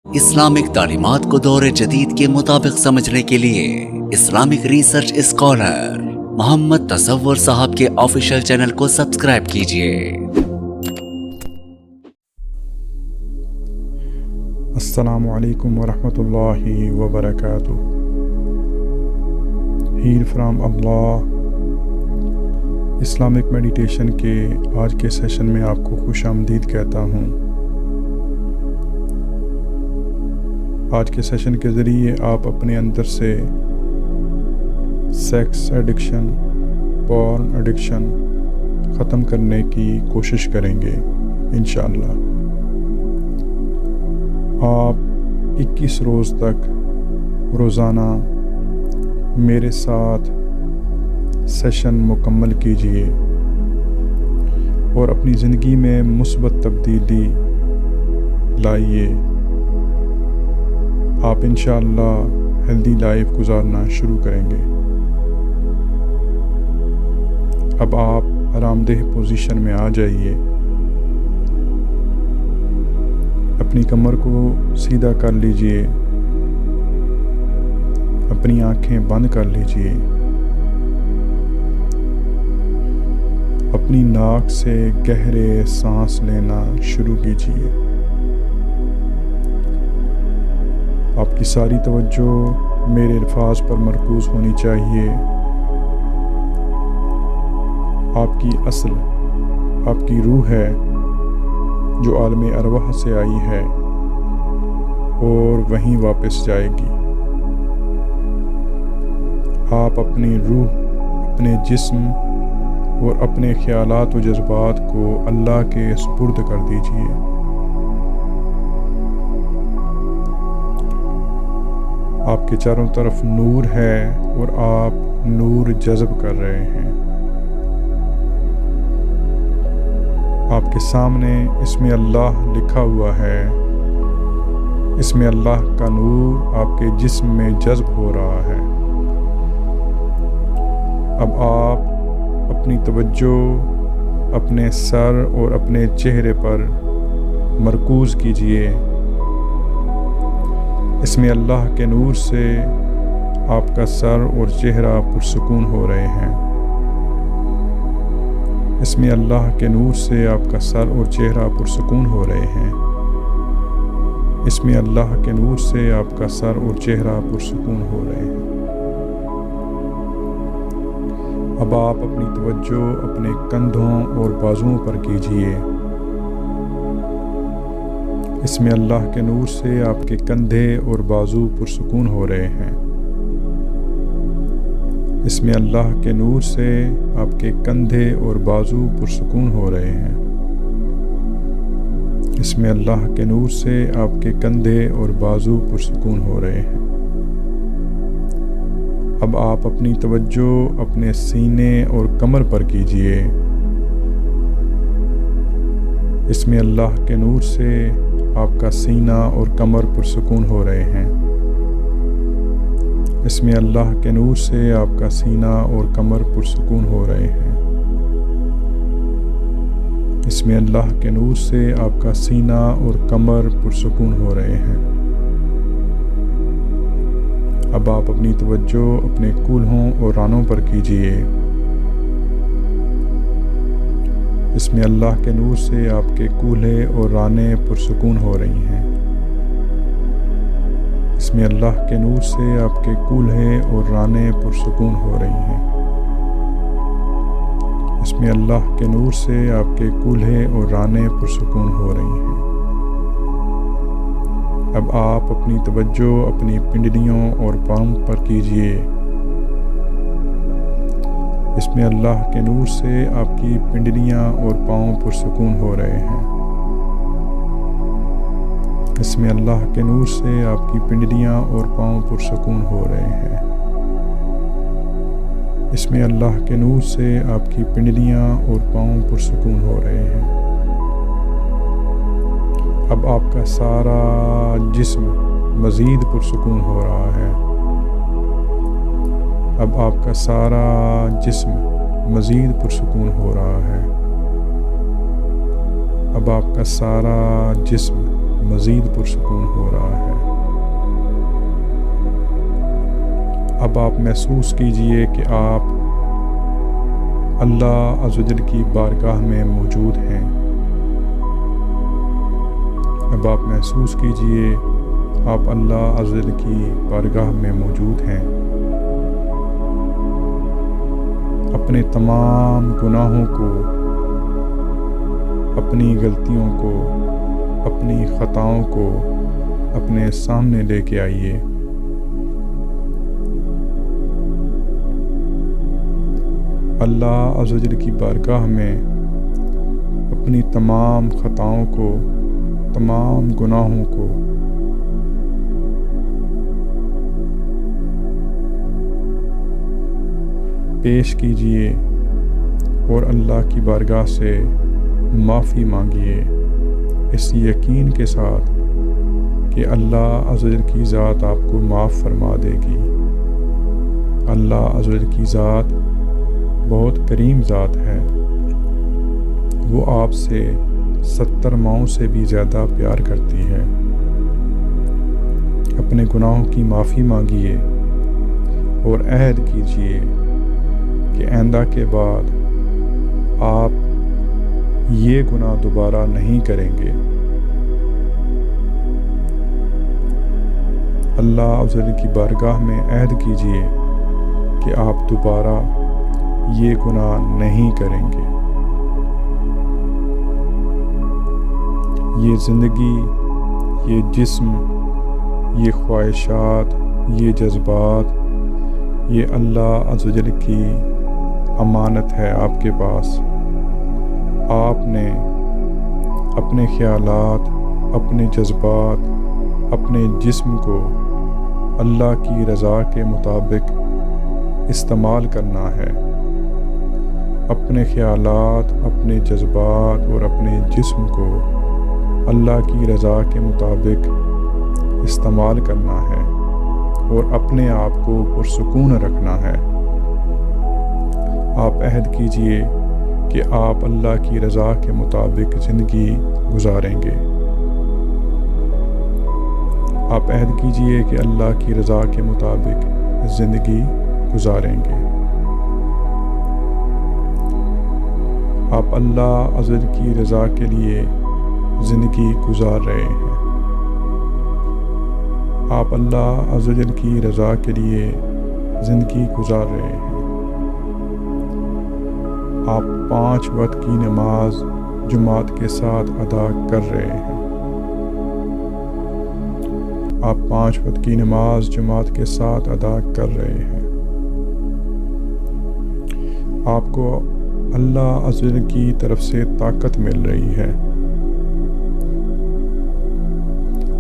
Islamic تعلیمات کو دور جدید کے مطابق سمجھنے کے لیے اسلامک ریسرچ اسکالر محمد تصور صاحب کے آفیشیل چینل کو سبسکرائب کیجئے۔ السلام علیکم ورحمۃ اللہ وبرکاتہ۔ ہیل فرام اللہ اسلامک میڈیٹیشن کے آج کے سیشن میں آپ کو خوش آمدید کہتا ہوں۔ آج کے سیشن کے ذریعے آپ اپنے اندر سے سیکس ایڈکشن، پورن ایڈکشن ختم کرنے کی کوشش کریں گے انشاءاللہ۔ آپ 21 روز تک روزانہ میرے ساتھ سیشن مکمل کیجئے اور اپنی زندگی میں مثبت تبدیلی لائیے۔ آپ انشاءاللہ ہیلدی لائف گزارنا شروع کریں گے۔ اب آپ آرام دہ پوزیشن میں آ جائیے، اپنی کمر کو سیدھا کر لیجئے، اپنی آنکھیں بند کر لیجئے، اپنی ناک سے گہرے سانس لینا شروع کیجئے۔ آپ کی ساری توجہ میرے الفاظ پر مرکوز ہونی چاہیے۔ آپ کی اصل، آپ کی روح ہے جو عالم ارواح سے آئی ہے اور وہیں واپس جائے گی۔ آپ اپنی روح، اپنے جسم اور اپنے خیالات و جذبات کو اللہ کے سپرد کر دیجئے۔ آپ کے چاروں طرف نور ہے اور آپ نور جذب کر رہے ہیں۔ آپ کے سامنے اسم اللہ لکھا ہوا ہے۔ اسم اللہ کا نور آپ کے جسم میں جذب ہو رہا ہے۔ اب آپ اپنی توجہ اپنے سر اور اپنے چہرے پر مرکوز کیجئے۔ اسم اللہ کے نور سے آپ کا سر اور چہرہ پرسکون ہو رہے ہیں۔ اسم اللہ کے نور سے آپ کا سر اور چہرہ پرسکون ہو رہے ہیں۔ اسم اللہ کے نور سے آپ کا سر اور چہرہ پرسکون ہو رہے ہیں۔ اب آپ اپنی توجہ اپنے کندھوں اور بازوؤں پر کیجئے۔ اسم اللہ کے نور سے آپ کے کندھے اور بازو پرسکون ہو رہے ہیں۔ اسم اللہ کے نور سے آپ کے کندھے اور بازو پرسکون ہو رہے ہیں۔ اسم اللہ کے نور سے آپ کے کندھے اور بازو پرسکون ہو رہے ہیں۔ اب آپ اپنی توجہ اپنے سینے اور کمر پر کیجئے۔ اسم اللہ کے نور سے آپ کا سینہ اور کمر پرسکون ہو رہے ہیں۔ اسم اللہ کے نور سے آپ کا سینہ اور کمر پرسکون ہو رہے ہیں۔ اسم اللہ کے نور سے آپ کا سینہ اور کمر پرسکون ہو رہے ہیں۔ اب آپ اپنی توجہ اپنے کولہوں اور رانوں پر کیجئے۔ اسم اللہ کے نور سے آپ کے کولہے اور رانے پرسکون ہو رہی ہیں۔ اسم اللہ کے نور سے آپ کے کولہے اور رانے پرسکون ہو رہی ہیں۔ اسم اللہ کے نور سے آپ کے کولہے اور رانے پرسکون ہو رہی ہیں۔ اب آپ اپنی توجہ اپنی پنڈلیوں اور پاؤں پر کیجئے۔ اسم اللہ کے نور سے آپ کی پنڈلیاں اور پاؤں پرسکون ہو رہے ہیں۔ اسم اللہ کے نور سے آپ کی پنڈلیاں اور پاؤں پرسکون ہو رہے ہیں۔ اسم اللہ کے نور سے آپ کی پنڈلیاں اور پاؤں پرسکون ہو رہے ہیں۔ اب آپ کا سارا جسم مزید پرسکون ہو رہا ہے۔ اب آپ کا سارا جسم مزید پرسکون ہو رہا ہے۔ اب آپ کا سارا جسم مزید پرسکون ہو رہا ہے۔ اب آپ محسوس کیجئے کہ آپ اللہ عز و جل کی بارگاہ میں موجود ہیں۔ اب آپ محسوس کیجئے آپ اللہ عز و جل کی بارگاہ میں موجود ہیں۔ اپنے تمام گناہوں کو، اپنی غلطیوں کو، اپنی خطاؤں کو اپنے سامنے لے کے آئیے۔ اللہ عز و جل کی بارگاہ میں اپنی تمام خطاؤں کو، تمام گناہوں کو پیش کیجئے اور اللہ کی بارگاہ سے معافی مانگیے، اس یقین کے ساتھ کہ اللہ عز و جل کی ذات آپ کو معاف فرما دے گی۔ اللہ عز و جل کی ذات بہت کریم ذات ہے، وہ آپ سے 70 ماؤں سے بھی زیادہ پیار کرتی ہے۔ اپنے گناہوں کی معافی مانگیے اور عہد کیجئے کہ آئندہ کے بعد آپ یہ گناہ دوبارہ نہیں کریں گے۔ اللہ عز و جل کی بارگاہ میں عہد کیجئے کہ آپ دوبارہ یہ گناہ نہیں کریں گے۔ یہ زندگی، یہ جسم، یہ خواہشات، یہ جذبات، یہ اللہ عز و جل کی امانت ہے آپ کے پاس۔ آپ نے اپنے خیالات، اپنے جذبات، اپنے جسم کو اللہ کی رضا کے مطابق استعمال کرنا ہے۔ اپنے خیالات، اپنے جذبات اور اپنے جسم کو اللہ کی رضا کے مطابق استعمال کرنا ہے اور اپنے آپ کو پرسکون رکھنا ہے۔ آپ عہد کیجئے کہ آپ اللہ کی رضا کے مطابق زندگی گزاریں گے۔ آپ عہد کیجئے کہ اللہ کی رضا کے مطابق زندگی گزاریں گے۔ آپ اللہ عز و جل کی رضا کے لیے زندگی گزار رہے ہیں۔ آپ اللہ عز و جل کی رضا کے لیے زندگی گزار رہے ہیں۔ آپ 5 وقت کی نماز جماعت کے ساتھ ادا کر رہے ہیں۔ آپ 5 وقت کی نماز جماعت کے ساتھ ادا کر رہے ہیں۔ آپ کو اللہ عز و جل کی طرف سے طاقت مل رہی ہے۔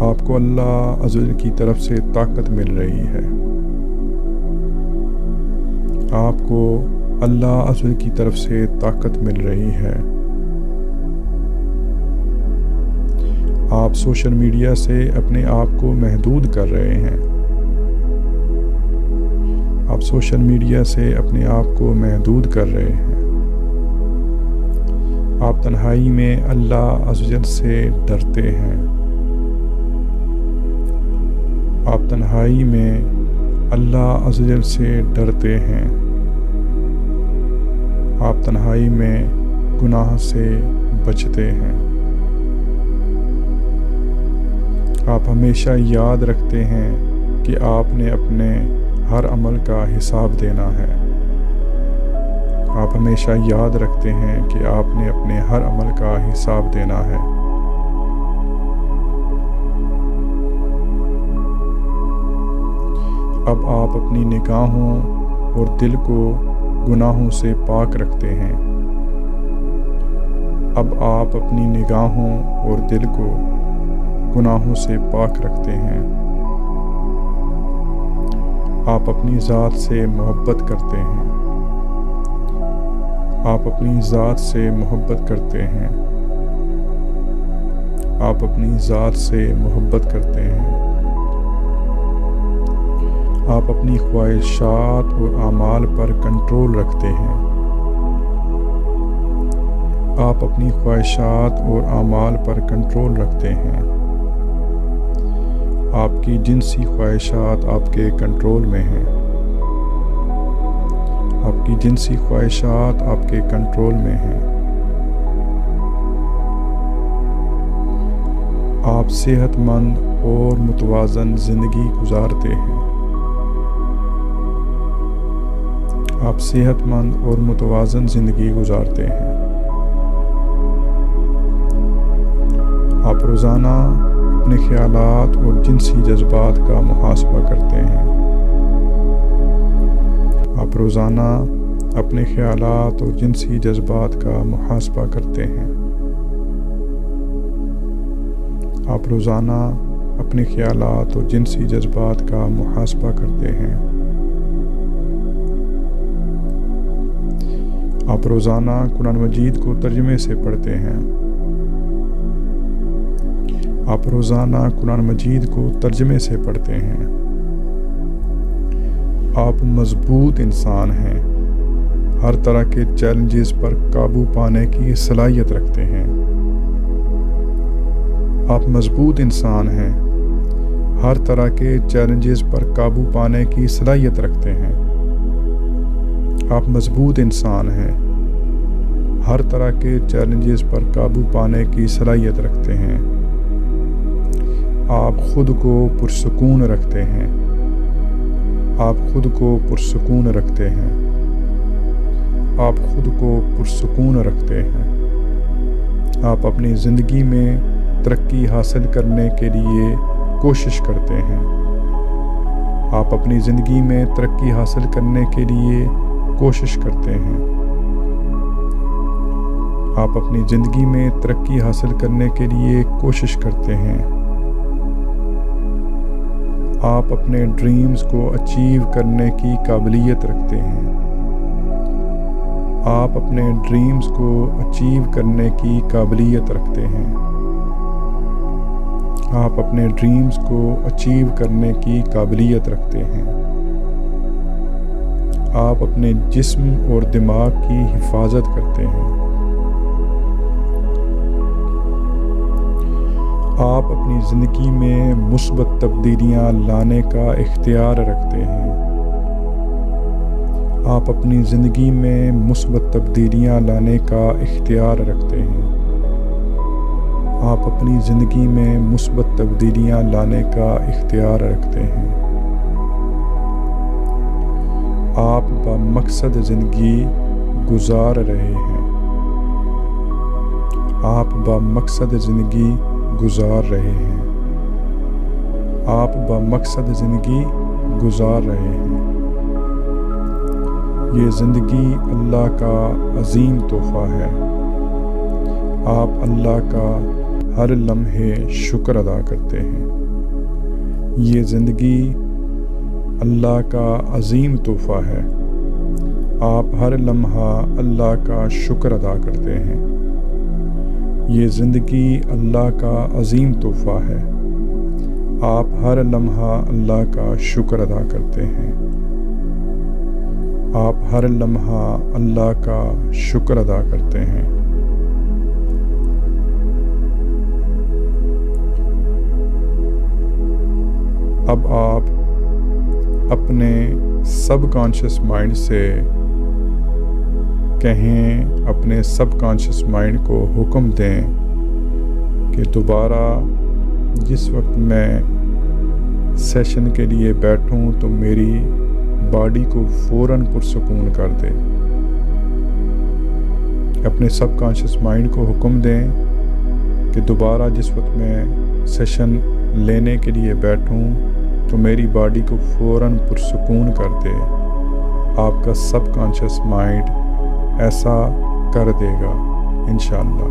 آپ کو اللہ عز و جل کی طرف سے طاقت مل رہی ہے۔ آپ کو اللہ عز و جل کی طرف سے طاقت مل رہی ہے۔ آپ سوشل میڈیا سے اپنے آپ کو محدود کر رہے ہیں۔ آپ سوشل میڈیا سے اپنے آپ کو محدود کر رہے ہیں۔ آپ تنہائی میں اللہ عز و جل سے ڈرتے ہیں۔ آپ تنہائی میں اللہ عز و جل سے ڈرتے ہیں۔ آپ تنہائی میں گناہ سے بچتے ہیں۔ آپ ہمیشہ یاد رکھتے ہیں کہ آپ نے اپنے ہر عمل کا حساب دینا ہے۔ آپ ہمیشہ یاد رکھتے ہیں کہ آپ نے اپنے ہر عمل کا حساب دینا ہے۔ اب آپ اپنی نگاہوں اور دل کو گناہوں سے پاک رکھتے ہیں۔ اب آپ اپنی نگاہوں اور دل کو گناہوں سے پاک رکھتے ہیں۔ آپ اپنی ذات سے محبت کرتے ہیں۔ آپ اپنی ذات سے محبت کرتے ہیں۔ آپ اپنی ذات سے محبت کرتے ہیں۔ آپ اپنی خواہشات اور اعمال پر کنٹرول رکھتے ہیں۔ آپ اپنی خواہشات اور اعمال پر کنٹرول رکھتے ہیں۔ آپ کی جنسی خواہشات آپ کے کنٹرول میں ہیں، آپ کی جنسی خواہشات آپ کے کنٹرول میں ہیں۔ آپ صحت مند اور متوازن زندگی گزارتے ہیں، آپ صحت مند اور متوازن زندگی گزارتے ہیں۔ آپ روزانہ اپنے خیالات اور جنسی جذبات کا محاسبہ کرتے ہیں، آپ روزانہ اپنے خیالات اور جنسی جذبات کا محاسبہ کرتے ہیں، آپ روزانہ اپنے خیالات اور جنسی جذبات کا محاسبہ کرتے ہیں۔ آپ روزانہ قرآن مجید کو ترجمے سے پڑھتے ہیں، آپ روزانہ قرآن مجید کو ترجمے سے پڑھتے ہیں۔ آپ مضبوط انسان ہیں، ہر طرح کے چیلنجز پر قابو پانے کی صلاحیت رکھتے ہیں۔ آپ مضبوط انسان ہیں، ہر طرح کے چیلنجز پر قابو پانے کی صلاحیت رکھتے ہیں۔ آپ مضبوط انسان ہیں، ہر طرح کے چیلنجز پر قابو پانے کی صلاحیت رکھتے ہیں۔ آپ خود کو پرسکون رکھتے ہیں، آپ خود کو پرسکون رکھتے ہیں، آپ خود کو پرسکون رکھتے ہیں۔ آپ اپنی زندگی میں ترقی حاصل کرنے کے لیے کوشش کرتے ہیں، آپ اپنی زندگی میں ترقی حاصل کرنے کے لیے کوشش کرتے ہیں، آپ اپنی زندگی میں ترقی حاصل کرنے کے لیے کوشش کرتے ہیں۔ آپ اپنے ڈریمز کو اچیو کرنے کی قابلیت رکھتے ہیں، آپ اپنے ڈریمز کو اچیو کرنے کی قابلیت رکھتے ہیں، آپ اپنے ڈریمز کو اچیو کرنے کی قابلیت رکھتے ہیں۔ آپ اپنے جسم اور دماغ کی حفاظت کرتے ہیں، آپ اپنی زندگی میں مثبت تبدیلیاں لانے کا اختیار رکھتے ہیں، آپ اپنی زندگی میں مثبت تبدیلیاں لانے کا اختیار رکھتے ہیں، آپ اپنی زندگی میں مثبت تبدیلیاں لانے کا اختیار رکھتے ہیں۔ آپ بمقصد زندگی گزار رہے ہیں، آپ بمقصد زندگی گزار رہے ہیں، آپ بمقصد زندگی گزار رہے ہیں۔ یہ زندگی اللہ کا عظیم تحفہ ہے، آپ اللہ کا ہر لمحے شکر ادا کرتے ہیں۔ یہ زندگی اللہ کا عظیم تحفہ ہے، آپ ہر لمحہ اللہ کا شکر ادا کرتے ہیں۔ یہ زندگی اللہ کا عظیم تحفہ ہے، آپ ہر لمحہ اللہ کا شکر ادا کرتے ہیں، آپ ہر لمحہ اللہ کا شکر ادا کرتے ہیں۔ اب آپ اپنے سب کانشیس مائنڈ سے کہیں، اپنے سب کانشیس مائنڈ کو حکم دیں کہ دوبارہ جس وقت میں سیشن کے لیے بیٹھوں تو میری باڈی کو فوراً پرسکون کر دے۔ اپنے سب کانشیس مائنڈ کو حکم دیں کہ دوبارہ جس وقت میں سیشن لینے کے لیے بیٹھوں تو میری باڈی کو فوراً پرسکون کر دے۔ آپ کا سب کانشیس مائنڈ ایسا کر دے گا انشاءاللہ۔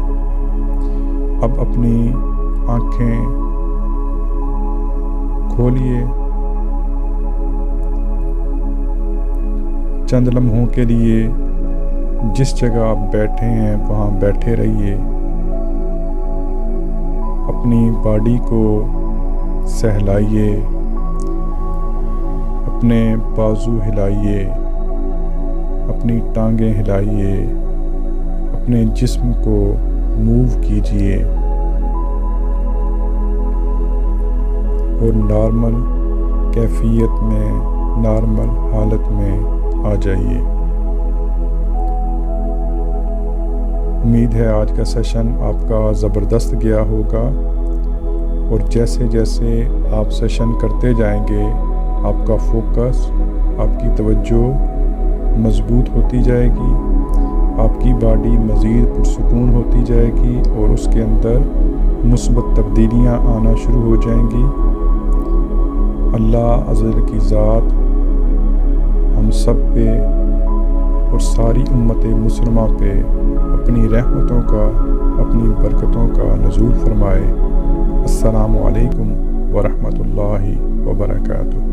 اب اپنی آنکھیں کھولیے، چند لمحوں کے لیے جس جگہ آپ بیٹھے ہیں وہاں بیٹھے رہیے، اپنی باڈی کو سہلائیے، اپنے بازو ہلائیے، اپنی ٹانگیں ہلائیے، اپنے جسم کو موو کیجیے اور نارمل کیفیت میں، نارمل حالت میں آ جائیے۔ امید ہے آج کا سیشن آپ کا زبردست گیا ہوگا، اور جیسے جیسے آپ سیشن کرتے جائیں گے آپ کا فوکس، آپ کی توجہ مضبوط ہوتی جائے گی، آپ کی باڈی مزید پرسکون ہوتی جائے گی، اور اس کے اندر مثبت تبدیلیاں آنا شروع ہو جائیں گی۔ اللہ عز و جل کی ذات ہم سب پہ اور ساری امت مسلمہ پہ اپنی رحمتوں کا، اپنی برکتوں کا نزول فرمائے۔ السلام علیکم ورحمۃ اللہ وبرکاتہ۔